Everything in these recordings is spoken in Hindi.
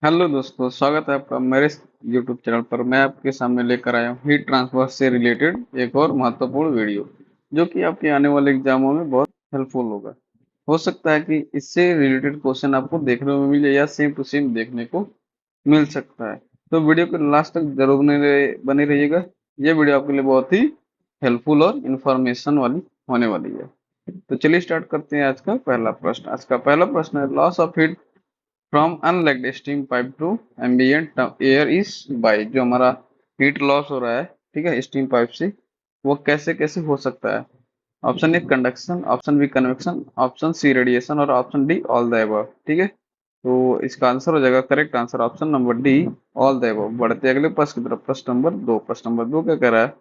हेलो दोस्तों, स्वागत है आपका मेरे YouTube चैनल पर। मैं आपके सामने लेकर आया हूँ हीट ट्रांसफर से रिलेटेड एक और महत्वपूर्ण वीडियो, जो कि आपके आने वाले एग्जामों में बहुत हेल्पफुल होगा। हो सकता है कि इससे रिलेटेड क्वेश्चन आपको देखने को मिले या सेम टू सेम देखने को मिल सकता है। तो वीडियो को लास्ट तक जरूर बने रहिएगा। ये वीडियो आपके लिए बहुत ही हेल्पफुल और इंफॉर्मेशन वाली होने वाली है। तो चलिए स्टार्ट करते हैं। आज का पहला प्रश्न है, loss of heat from unlagged steam pipe to ambient air is by. जो हमारा हीट लॉस हो रहा है, ठीक है, स्टीम पाइप से, वो कैसे कैसे हो सकता है। Option A conduction, option B convection, option C radiation और option D all the above. ठीक है, तो इसका आंसर हो जाएगा, correct answer option number D, all the above. बढ़ते अगले प्रश्न की तरफ। प्रश्न नंबर 2 क्या कह रहा है,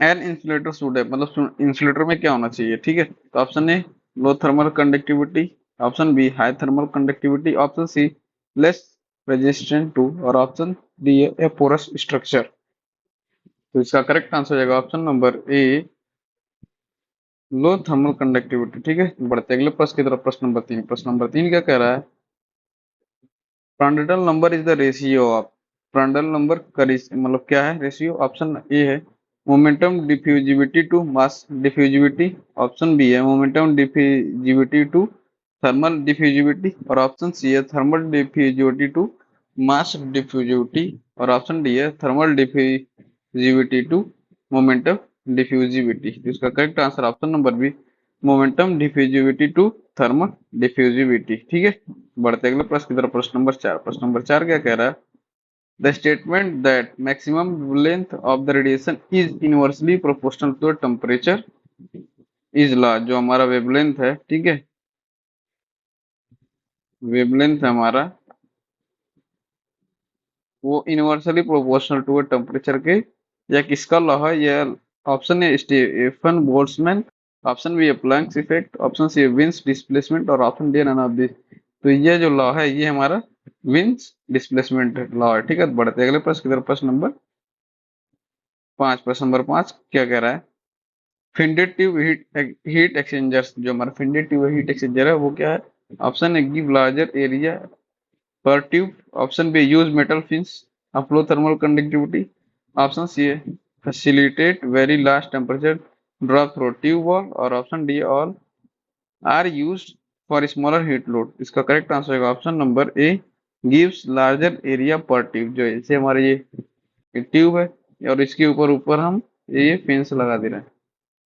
एन इंसुलेटर शुड है, मतलब इंसुलेटर में क्या होना चाहिए। ठीक है, तो option A low thermal conductivity, option B high thermal conductivity, option C less resistant to, और ऑप्शन डी है ए पोरस स्ट्रक्चर। तो इसका करेक्ट आंसर हो जाएगा ऑप्शन नंबर ए, लो थर्मल कंडक्टिविटी। ठीक है, बढ़ते अगले प्रश्न की तरफ। प्रश्न नंबर 3 क्या कह रहा है, Prandtl number is the ratio of. Prandtl number का मतलब क्या है, रेशियो। ऑप्शन ए है momentum diffusivity to mass diffusivity, option B है momentum diffusivity to thermal diffusivity, और ऑप्शन सी है thermal diffusivity to mass diffusivity, और ऑप्शन डी है thermal diffusivity to momentum diffusivity. इसका correct answer option number B, momentum diffusivity to thermal diffusivity. ठीक है, बढ़ते अगले प्रश्न की तरफ। प्रश्न नंबर 4 क्या कह रहा है, the statement that maximum length of the radiation is inversely proportional to temperature is law. जो हमारा वेवलेंथ है, ठीक है, वेवलेंथ है हमारा, वो इनवर्सली प्रोपोर्शनल टू टेम्परेचर के, या किसका लॉ है यह। Option A Stefan Boltzmann, option B है प्लैंक्स इफेक्ट, ऑप्शन सी है विंस डिस्प्लेसमेंट, और ऑप्शन डी है नन ऑफ दिस। तो ये जो लॉ है ये हमारा विंस डिस्प्लेसमेंट लॉ है। ठीक है, बढ़ते अगले प्रश्न की तरफ। प्रश्न नंबर 5 क्या कह रहा है, फिंडेड ट्यूब हीट एक्सचेंजर्स। जो हमारा फिंडेड ट्यूब हीट एक्सचेंजर है वो क्या है। Option A give larger area per tube, option B use metal fins of low thermal conductivity, option C है facilitate very large temperature drop through tube wall, और option D all are used for smaller heat load. इसका करेक्ट आंसर है option number A, gives larger area per tube. जो ऐसे हमारे ये ट्यूब है, और इसके ऊपर ऊपर हम ये फेंस लगा दे रहे हैं,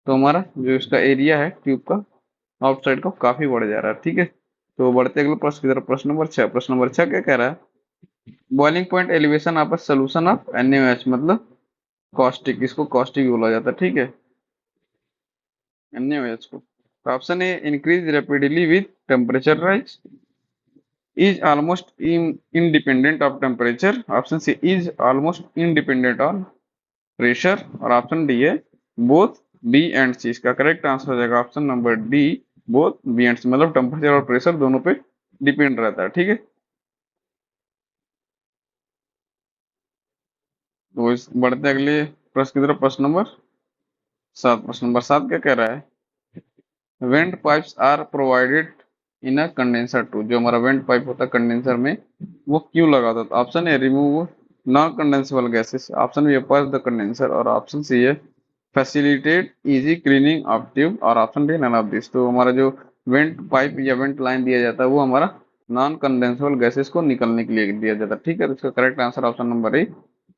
तो हमारा जो इसका एरिया है ट्यूब का आउटसाइड का काफी बढ़ जा रहा है। ठीक है, तो बढ़ते अगले प्रश्न की तरफ। प्रश्न नंबर 6 क्या कह रहा है, boiling point elevation of solution of NaOH, मतलब कॉस्टिक, इसको कॉस्टिक बोला जाता है। ठीक है, NaOH को। Option A increase rapidly with temperature rise, is almost independent of temperature, option C is almost independent on pressure, और ऑप्शन डी है बोथ बी एंड सी। इसका करेक्ट आंसर हो जाएगा option number D, both B and C, मतलब टेम्परेचर और प्रेशर दोनों पे डिपेंड रहता है। ठीक है, तो इस बढ़ते अगले प्रश्न की तरफ। प्रश्न नंबर 7 क्या कह रहा है, vent pipes are provided in a condenser to. जो हमारा वेंट पाइप होता है कंडेंसर में, वो क्यों लगा था। Option A remove non condensable gases, option B purge the condenser, और ऑप्शन सी है facilitate easy cleaning of tube, और option D none of this. तो हमारा जो वेंट पाइप या वेंट लाइन दिया जाता है वो हमारा नॉन कंडेंसेबल गैसेस को निकलने के लिए दिया जाता है। ठीक है, तो इसका करेक्ट आंसर ऑप्शन नंबर ए।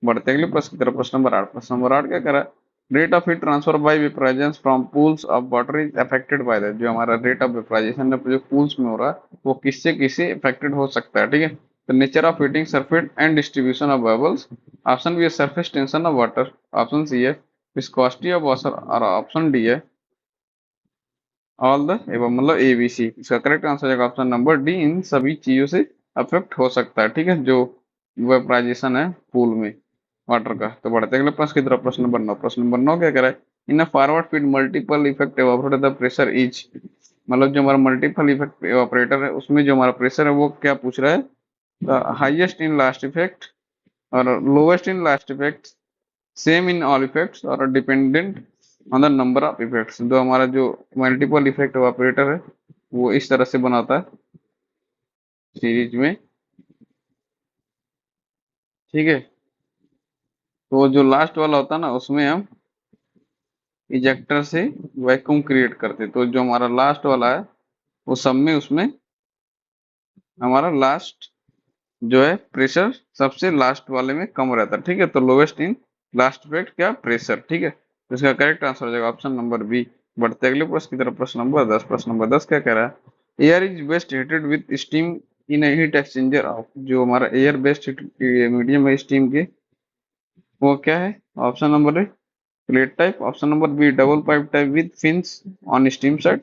बढ़ते अगले प्रश्न की तरफ। प्रश्न नंबर 8 क्या कह रहा है, rate of heat transfer by vaporisation from pools of water is affected by that. जो हमारा रेट ऑफ वेपराइजेशन जो पूल्स में हो रहा है वो किससे किससे अफेक्टेड हो सकता है। ठीक है, तो nature of heating surface and distribution of bubbles, option B है surface tension of water, option C है विस्कोसिटी ऑफ वाटर, और ऑप्शन डी है ऑल द एबव, मतलब ABC। इसका करेक्ट आंसर है ऑप्शन नंबर डी, इन सभी चीजों से अफेक्ट हो सकता है। ठीक है, जो वेपराइजेशन है पूल में वाटर का। तो बढ़ते अगले प्रश्न की तरफ। प्रश्न नंबर 9 क्या कह रहा है, in a forward feed multiple effect evaporate the pressure is, मतलब जो हमारा मल्टीपल इफेक्ट एवापोरेटर है उसमें जो हमारा प्रेशर है वो क्या पूछ रहा है, हाईएस्ट इन लास्ट इफेक्ट, और lowest in last effect, same in all effects, और dependent on the number of effects. जो हमारा जो मल्टीपल इफेक्ट एवापोरेटर है वो इस तरह से बनाता है सीरीज में, ठीक है। तो जो लास्ट वाला होता है ना उसमें हम इजेक्टर से वैक्यूम क्रिएट करते, तो जो हमारा लास्ट वाला है वो सब में उसमें हमारा लास्ट जो है प्रेशर सबसे लास्ट वाले में कम रहता है। ठीक है, तो लोवेस्ट इन लास्ट इफेक्ट क्या प्रेशर। ठीक है, तो इसका करेक्ट आंसर हो जाएगा ऑप्शन नंबर बी। बढ़ते अगले प्रश्न की तरफ। प्रश्न नंबर 10। प्रश्न नंबर 10 क्या कह रहा है? Air is best heated with steam in a heat exchanger of. जो हमारा एयर बेस्ट मीडियम है स्टीम के, वो क्या है? Option number A plate type, option number B double pipe type with fins on steam side,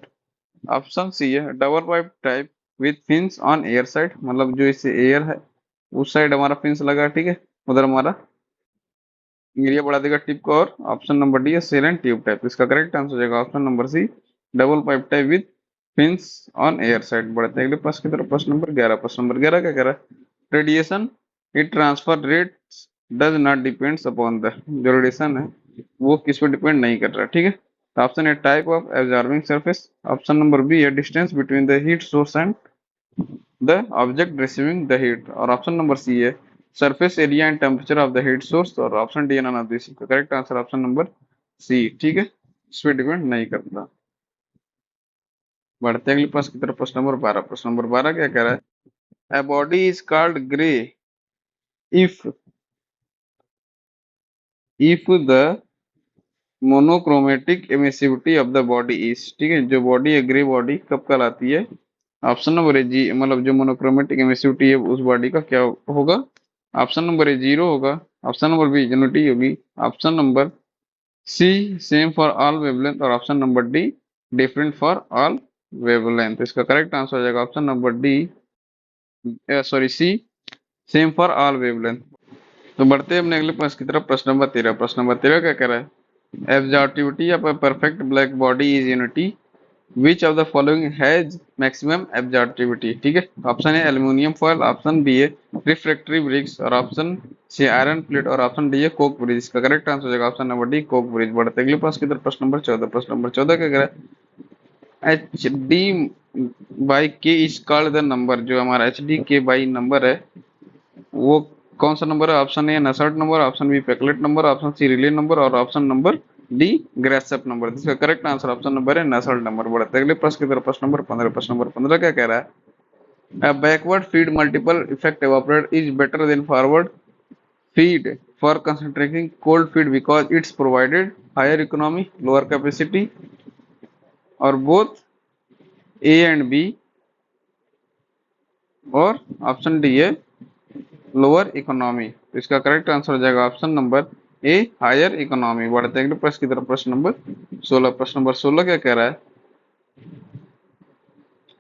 option C है double pipe type with fins on air side, मतलब जो इसे एयर है उस साइड हमारा फिन्स लगा है, ठीक है, उधर हमारा एरिया बढ़ा देगा टिप को। और ऑप्शन नंबर डी है सेल एंड ट्यूब टाइप। इसका करेक्ट आंसर हो जाएगा option number C double pipe type with fins on air side. बढ़ते हैं अगले प्रश्न की तरफ। प्रश्न नंबर 11। प्रश्न नंबर 11 क्या कह रहा है? Radiation heat transfer rate does not depends upon the. जो रेडिएशन है वो किस पे डिपेंड नहीं कर रहा, ठीक है। तो option A type of absorbing surface, option number B है distance between the heat source and the object receiving the heat, और ऑप्शन नंबर सी है surface area and temperature of the heat source, और option D none of this. Correct answer option number C, ठीक है, इस पे डिपेंड नहीं करता। बढ़ते हैं अगले प्रश्न की तरफ। प्रश्न नंबर 12। प्रश्न नंबर 12 क्या कह रहा है? A body is called grey if the monochromatic emissivity of the body is. ठीक है, जो बॉडी है ग्रे बॉडी कब कहलाती है? ऑप्शन नंबर ए जी, मतलब जो मोनोक्रोमेटिक एमिसिविटी है उस बॉडी का क्या होगा? ऑप्शन नंबर ए जीरो होगा, ऑप्शन नंबर बी यूनिटी होगी, option number C same for all wavelength, और option number D different for all wavelength. इसका करेक्ट आंसर हो जाएगा option number D, sorry C same for all wavelength. तो बढ़ते हैं अपने अगले प्रश्न की तरफ। प्रश्न नंबर 13। प्रश्न नंबर 13 क्या कह रहा है? Absorptivity of a perfect black body is unity which of the following has maximum absorptivity. ठीक है, ऑप्शन है एल्यूमिनियम फॉयल, ऑप्शन बी है रिफ्रैक्टरी ब्रिक्स, और ऑप्शन सी आयरन प्लेट, और ऑप्शन डी है कोक ब्रिज। इसका करेक्ट आंसर हो जाएगा option number D coke bridge. बढ़ते अगले प्रश्न की तरफ। प्रश्न नंबर 14। प्रश्न नंबर 14 क्या कह रहा है? H D by K is called the number. जो हमारा H D K by number है वो कौन सा नंबर है? Option A Nusselt number, option B Peclet number, option C Rayleigh number, और option number D Grashof number. इसका करेक्ट आंसर ऑप्शन नंबर है नसल्ट नंबर। बढ़ते अगले प्रश्न की तरफ। प्रश्न नंबर 15। प्रश्न नंबर 15 क्या कह रहा है? A backward feed multiple effect evaporator is better than forward feed for concentrating cold feed because it's provided higher economy, lower capacity, और both A and B, और ऑप्शन डी है लोअर इकोनॉमी। तो इसका करेक्ट आंसर हो जाएगा option number A higher economy. बढ़ते हैं अगले प्रश्न की तरफ। प्रश्न नंबर 16। प्रश्न नंबर 16 क्या कह रहा है?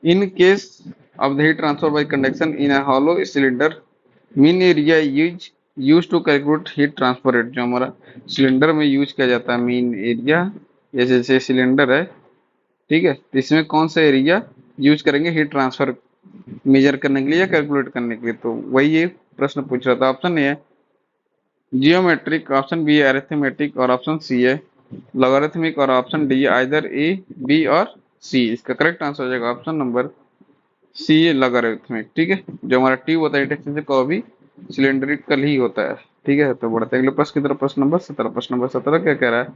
In case of the heat transfer by conduction in a hollow cylinder mean area use to calculate heat transfer rate. जो हमारा सिलेंडर में यूज किया जाता है मीन एरिया, जैसे जैसे सिलेंडर है, ठीक है, तो इसमें कौन सा एरिया यूज करेंगे हीट ट्रांसफर मेजर करने के लिए या कैलकुलेट करने के लिए? तो वही ये प्रश्न पूछ रहा था। ऑप्शन ए है जियोमेट्रिक, ऑप्शन बी है अरिथमेटिक, और ऑप्शन सी है लॉगरिथमिक, और ऑप्शन डी है आइदर ए बी और सी। इसका करेक्ट आंसर हो जाएगा ऑप्शन नंबर सी है लॉगरिथमिक। ठीक है, जो हमारा ट्यूब होता है हीट एक्सचेंजर का वो भी सिलेंड्रिकल ही होता है। ठीक है, तो बढ़ते अगले प्रश्न की तरफ। प्रश्न नंबर 17। प्रश्न नंबर 17 क्या कह रहा है?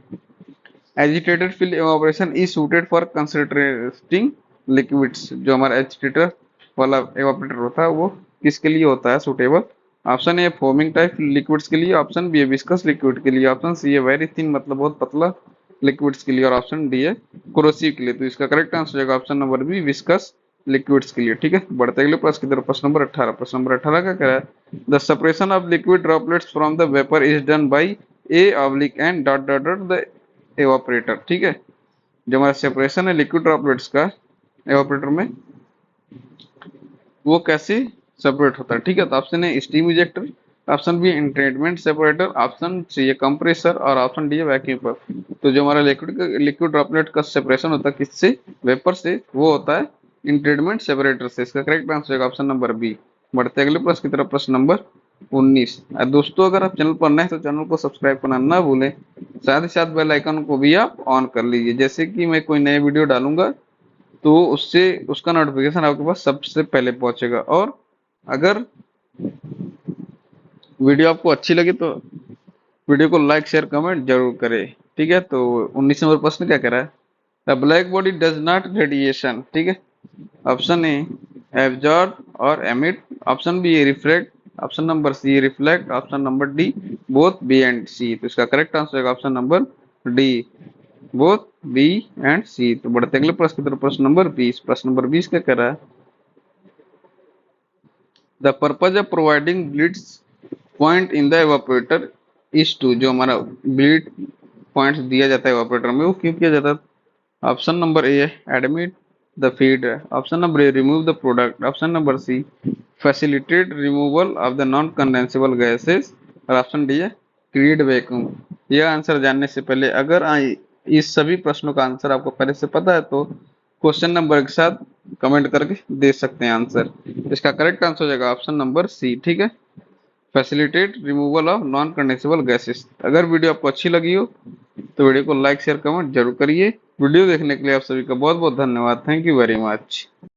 Agitated film evaporation is suited for concentrating liquids. जो हमारा एजिटेटर वाला इवापोरेटर होता है वो किसके लिए होता है suitable? Option A foaming type liquids के लिए, ऑप्शन बी है विस्कस लिक्विड के लिए, ऑप्शन सी है वेरी थिन मतलब बहुत पतला लिक्विड्स के लिए, और ऑप्शन डी है कोरोसिव के लिए। तो इसका करेक्ट आंसर हो जाएगा option number B viscous liquids के लिए। ठीक है, बढ़ते अगले प्रश्न की तरफ। प्रश्न नंबर 18। प्रश्न नंबर 18 का क्या है? The separation of liquid droplets from the vapour is done by A oblique and dot dot dot the evaporator. ठीक है, जो हमारा सेपरेशन है लिक्विड ड्रॉपलेट्स का एवापोरेटर में वो कैसे सेपरेट होता है? ठीक है, तो ऑप्शन है steam ejector, option B entrainment separator, option C है कंप्रेसर, और ऑप्शन डी है वैक्यूम पंप। तो जो हमारा लिक्विड ड्रॉपलेट का सेपरेशन होता है किससे? वेपर से, वो होता है इंट्रेटमेंट सेपरेटर से। इसका करेक्ट आंसर है ऑप्शन नंबर बी। बढ़ते अगले प्रश्न की तरफ। प्रश्न नंबर 19। दोस्तों अगर आप चैनल पर नए हैं तो चैनल को सब्सक्राइब करना ना भूलें, साथ ही साथ बेल आइकन को भी आप ऑन कर लीजिए, जैसे कि मैं कोई नए वीडियो डालूंगा तो उससे उसका नोटिफिकेशन आपके पास सबसे पहले पहुंचेगा। और अगर वीडियो आपको अच्छी लगी तो वीडियो को लाइक शेयर कमेंट जरूर करें। ठीक है, तो 19 नंबर प्रश्न क्या कह रहा है? The black body does not radiation. ठीक है, ऑप्शन ए एब्जॉर्ब और emit, option B reflect, option number C reflect, option number D both B and C. तो इसका करेक्ट आंसर है option number D, both B and C. तो बढ़ते अगले प्रश्न की तरफ, प्रश्न नंबर 20। प्रश्न नंबर 20 क्या कह रहा है? The purpose of providing bleeds point in the evaporator is to, जो हमारा ब्लिट पॉइंट्स दिया जाता है एवापोरेटर में, वो क्यों किया जाता है? Option number A admit the feed, option number A remove the product, option number C facilitate removal of the non condensable gases, और ऑप्शन डी है क्रिएट वैक्यूम। यह आंसर जानने से पहले अगर इस सभी प्रश्नों का आंसर आपको पहले से पता है तो क्वेश्चन नंबर के साथ कमेंट करके दे सकते हैं आंसर। इसका करेक्ट आंसर हो जाएगा ऑप्शन नंबर सी। ठीक है, facilitate removal of non condensable gases. अगर वीडियो आपको अच्छी लगी हो तो वीडियो को लाइक शेयर कमेंट जरूर करिए। वीडियो देखने के लिए आप सभी का बहुत बहुत धन्यवाद। Thank you very much.